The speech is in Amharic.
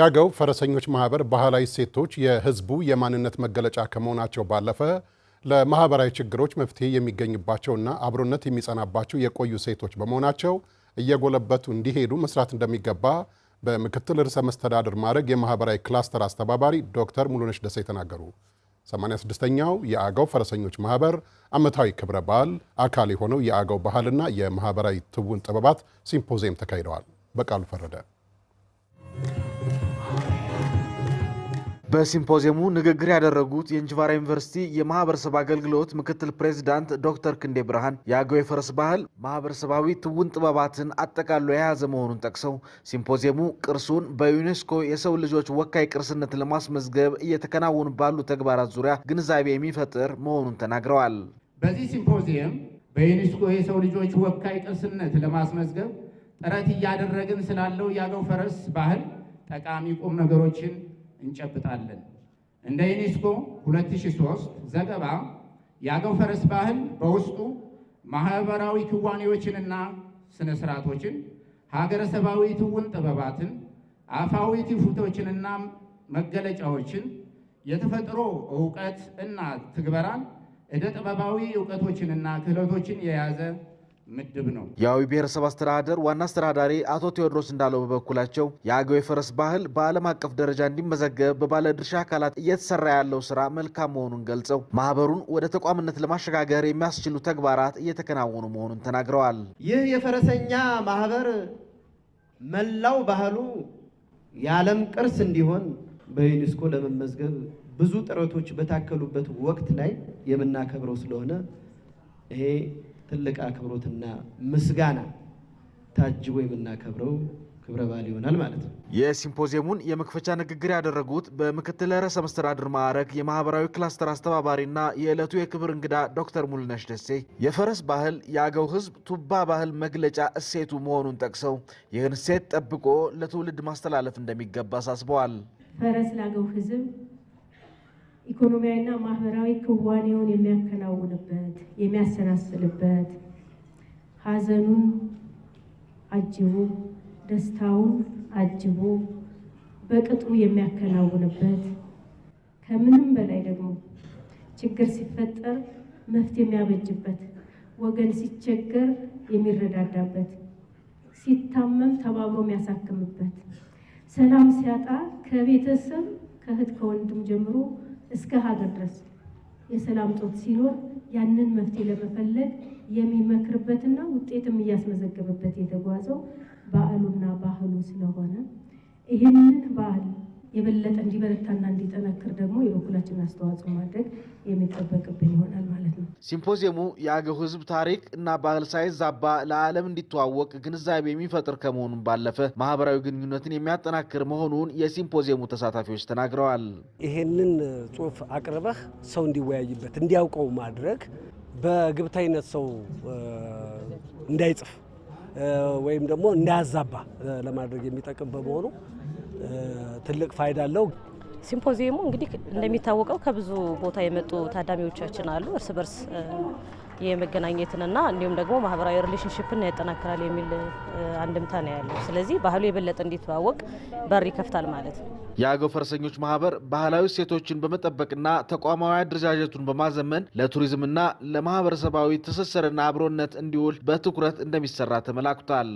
የአገው ፈረሰኞች ማህበር ባህላዊ እሴቶች የህዝቡ የማንነት መገለጫ ከመሆናቸው ባለፈ ለማህበራዊ ችግሮች መፍትሄ የሚገኝባቸውና አብሮነት የሚጸናባቸው የቆዩ እሴቶች በመሆናቸው እየጎለበቱ እንዲሄዱ መስራት እንደሚገባ በምክትል ርዕሰ መስተዳድር ማዕረግ የማህበራዊ ክላስተር አስተባባሪ ዶክተር ሙሉነሽ ደሴ ተናገሩ። 86ኛው የአገው ፈረሰኞች ማህበር ዓመታዊ ክብረ በዓል አካል የሆነው የአገው ባህልና የማህበራዊ ትውን ጥበባት ሲምፖዚየም ተካሂደዋል። በቃሉ ፈረደ በሲምፖዚየሙ ንግግር ያደረጉት የእንጅባራ ዩኒቨርሲቲ የማህበረሰብ አገልግሎት ምክትል ፕሬዝዳንት ዶክተር ክንዴ ብርሃን የአገው የፈረስ ባህል ማህበረሰባዊ ትውን ጥበባትን አጠቃሎ የያዘ መሆኑን ጠቅሰው ሲምፖዚየሙ ቅርሱን በዩኔስኮ የሰው ልጆች ወካይ ቅርስነት ለማስመዝገብ እየተከናወኑ ባሉ ተግባራት ዙሪያ ግንዛቤ የሚፈጥር መሆኑን ተናግረዋል። በዚህ ሲምፖዚየም በዩኔስኮ የሰው ልጆች ወካይ ቅርስነት ለማስመዝገብ ጥረት እያደረግን ስላለው የአገው ፈረስ ባህል ጠቃሚ ቁም ነገሮችን እንጨብጣለን። እንደ ዩኔስኮ 2003 ዘገባ የአገው ፈረስ ባህል በውስጡ ማህበራዊ ክዋኔዎችንና ስነ ስርዓቶችን፣ ሀገረሰባዊ ትውን ጥበባትን፣ አፋዊ ትውፊቶችንና መገለጫዎችን፣ የተፈጥሮ ዕውቀት እና ትግበራን፣ ዕደ ጥበባዊ ዕውቀቶችንና ክህሎቶችን የያዘ ምድብ ነው። የአዊ ብሔረሰብ አስተዳደር ዋና አስተዳዳሪ አቶ ቴዎድሮስ እንዳለው በበኩላቸው የአገው የፈረስ ባህል በዓለም አቀፍ ደረጃ እንዲመዘገብ በባለድርሻ አካላት እየተሰራ ያለው ስራ መልካም መሆኑን ገልጸው ማህበሩን ወደ ተቋምነት ለማሸጋገር የሚያስችሉ ተግባራት እየተከናወኑ መሆኑን ተናግረዋል። ይህ የፈረሰኛ ማህበር መላው ባህሉ የዓለም ቅርስ እንዲሆን በዩኔስኮ ለመመዝገብ ብዙ ጥረቶች በታከሉበት ወቅት ላይ የምናከብረው ስለሆነ ይሄ ትልቅ አክብሮትና ምስጋና ታጅቦ የምናከብረው ክብረ በዓል ይሆናል ማለት ነው። የሲምፖዚየሙን የመክፈቻ ንግግር ያደረጉት በምክትል ርዕሰ መስተዳድር ማዕረግ የማህበራዊ ክላስተር አስተባባሪና የዕለቱ የክብር እንግዳ ዶክተር ሙሉነሽ ደሴ የፈረስ ባህል የአገው ሕዝብ ቱባ ባህል መግለጫ እሴቱ መሆኑን ጠቅሰው ይህን እሴት ጠብቆ ለትውልድ ማስተላለፍ እንደሚገባ አሳስበዋል። ፈረስ ለአገው ሕዝብ ኢኮኖሚያዊና ማህበራዊ ክዋኔውን የሚያከናውንበት የሚያሰናስልበት ሀዘኑን አጅቦ ደስታውን አጅቦ በቅጡ የሚያከናውንበት ከምንም በላይ ደግሞ ችግር ሲፈጠር መፍትሄ የሚያበጅበት ወገን ሲቸገር የሚረዳዳበት ሲታመም ተባብሮ የሚያሳክምበት ሰላም ሲያጣ ከቤተሰብ ከእህት ከወንድም ጀምሮ እስከ ሀገር ድረስ የሰላም ጦት ሲኖር ያንን መፍትሄ ለመፈለግ የሚመክርበትና ውጤትም እያስመዘገበበት የተጓዘው በዓሉና ባህሉ ስለሆነ ይህንን ባህል የበለጠ እንዲበረታና እንዲጠነክር ደግሞ የበኩላችን አስተዋጽኦ ማድረግ የሚጠበቅብን ይሆናል ማለት ነው። ሲምፖዚየሙ የአገው ሕዝብ ታሪክ እና ባህል ሳይዛባ ለዓለም እንዲተዋወቅ ግንዛቤ የሚፈጥር ከመሆኑን ባለፈ ማህበራዊ ግንኙነትን የሚያጠናክር መሆኑን የሲምፖዚየሙ ተሳታፊዎች ተናግረዋል። ይሄንን ጽሑፍ አቅርበህ ሰው እንዲወያይበት እንዲያውቀው ማድረግ በግብታዊነት ሰው እንዳይጽፍ ወይም ደግሞ እንዳያዛባ ለማድረግ የሚጠቅም በመሆኑ ትልቅ ፋይዳ አለው። ሲምፖዚየሙ እንግዲህ እንደሚታወቀው ከብዙ ቦታ የመጡ ታዳሚዎቻችን አሉ። እርስ በርስ የመገናኘትንና እንዲሁም ደግሞ ማህበራዊ ሪሌሽንሺፕን ያጠናክራል የሚል አንድምታ ነው ያለው። ስለዚህ ባህሉ የበለጠ እንዲተዋወቅ በር ይከፍታል ማለት ነው። የአገው ፈረሰኞች ማህበር ባህላዊ እሴቶችን በመጠበቅና ተቋማዊ አደረጃጀቱን በማዘመን ለቱሪዝምና ለማህበረሰባዊ ትስስርና አብሮነት እንዲውል በትኩረት እንደሚሰራ ተመላክቷል።